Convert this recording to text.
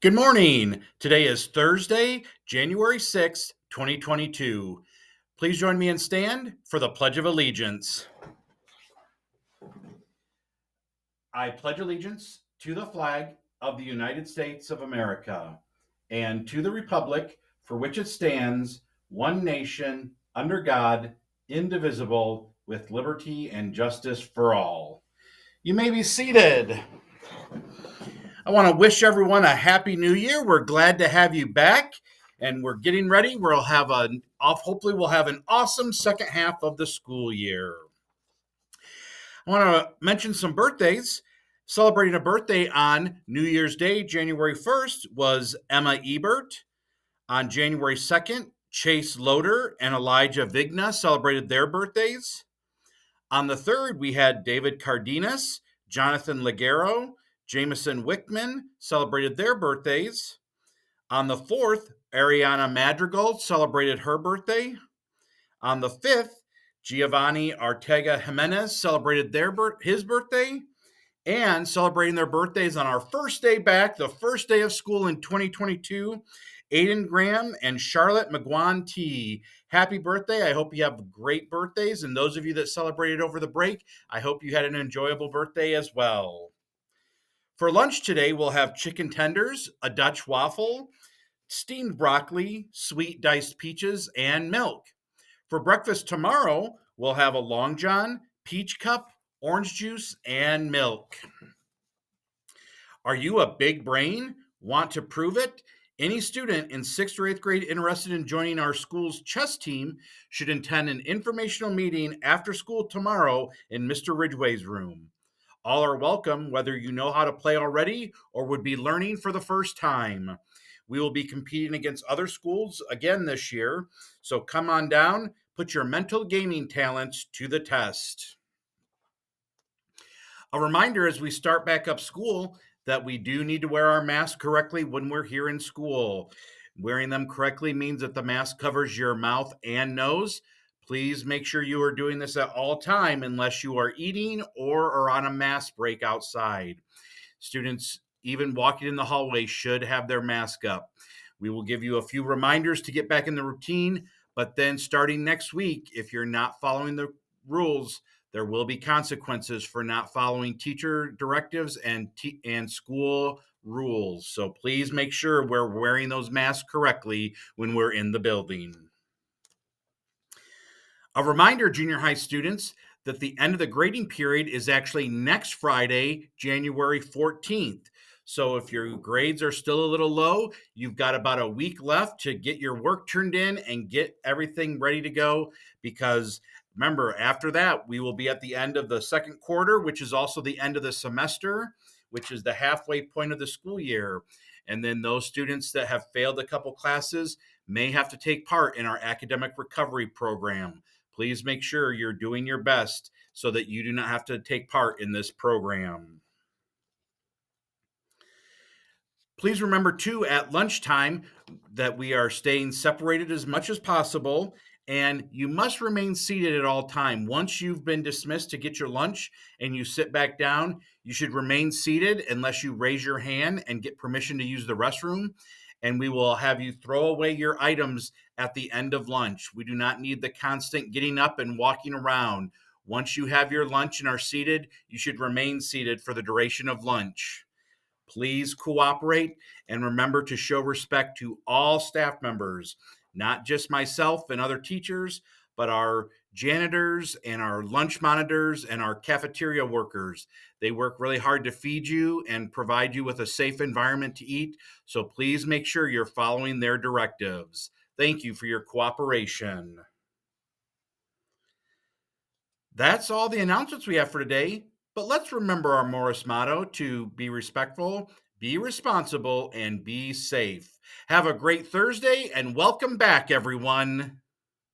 Good morning. Today is Thursday, January 6th, 2022. Please join me and stand for the Pledge of Allegiance. I pledge allegiance to the flag of the United States of America and to the republic for which it stands, one nation, under God, indivisible, with liberty and justice for all. You may be seated. I want to wish everyone a happy new year. We're glad to have you back and we're getting ready. Hopefully we'll have an awesome second half of the school year. I want to mention some birthdays. Celebrating a birthday on New Year's Day, January 1st, was Emma Ebert. On January 2nd, Chase Loader and Elijah Vigna celebrated their birthdays. On the 3rd, we had David Cardenas, Jonathan Ligero, Jameson Wickman celebrated their birthdays. On the 4th, Ariana Madrigal celebrated her birthday. On the 5th, Giovanni Arteaga Jimenez celebrated his birthday. And celebrating their birthdays on our first day back, the first day of school in 2022, Aiden Graham and Charlotte McGuan T. Happy birthday. I hope you have great birthdays. And those of you that celebrated over the break, I hope you had an enjoyable birthday as well. For lunch today, we'll have chicken tenders, a Dutch waffle, steamed broccoli, sweet diced peaches, and milk. For breakfast tomorrow, we'll have a Long John, peach cup, orange juice, and milk. Are you a big brain? Want to prove it? Any student in 6th or 8th grade interested in joining our school's chess team should attend an informational meeting after school tomorrow in Mr. Ridgway's room. All are welcome, whether you know how to play already or would be learning for the first time. We will be competing against other schools again this year, so come on down, put your mental gaming talents to the test. A reminder as we start back up school that we do need to wear our mask correctly when we're here in school. Wearing them correctly means that the mask covers your mouth and nose. Please make sure you are doing this at all time unless you are eating or are on a mask break outside. Students, even walking in the hallway, should have their mask up. We will give you a few reminders to get back in the routine, but then starting next week, if you're not following the rules, there will be consequences for not following teacher directives and school rules. So please make sure we're wearing those masks correctly when we're in the building. A reminder, junior high students, that the end of the grading period is actually next Friday, January 14th. So if your grades are still a little low, you've got about a week left to get your work turned in and get everything ready to go, because remember, after that, we will be at the end of the second quarter, which is also the end of the semester, which is the halfway point of the school year. And then those students that have failed a couple classes may have to take part in our academic recovery program. Please make sure you're doing your best so that you do not have to take part in this program. Please remember, too, at lunchtime that we are staying separated as much as possible, and you must remain seated at all time. Once you've been dismissed to get your lunch and you sit back down, you should remain seated unless you raise your hand and get permission to use the restroom, and we will have you throw away your items at the end of lunch. We do not need the constant getting up and walking around. Once you have your lunch and are seated, you should remain seated for the duration of lunch. Please cooperate and remember to show respect to all staff members, not just myself and other teachers, but our janitors and our lunch monitors and our cafeteria workers. They work really hard to feed you and provide you with a safe environment to eat, so please make sure you're following their directives. Thank you for your cooperation. That's all the announcements we have for today. But let's remember our Morris motto to be respectful, be responsible, and be safe. Have a great Thursday and welcome back, everyone.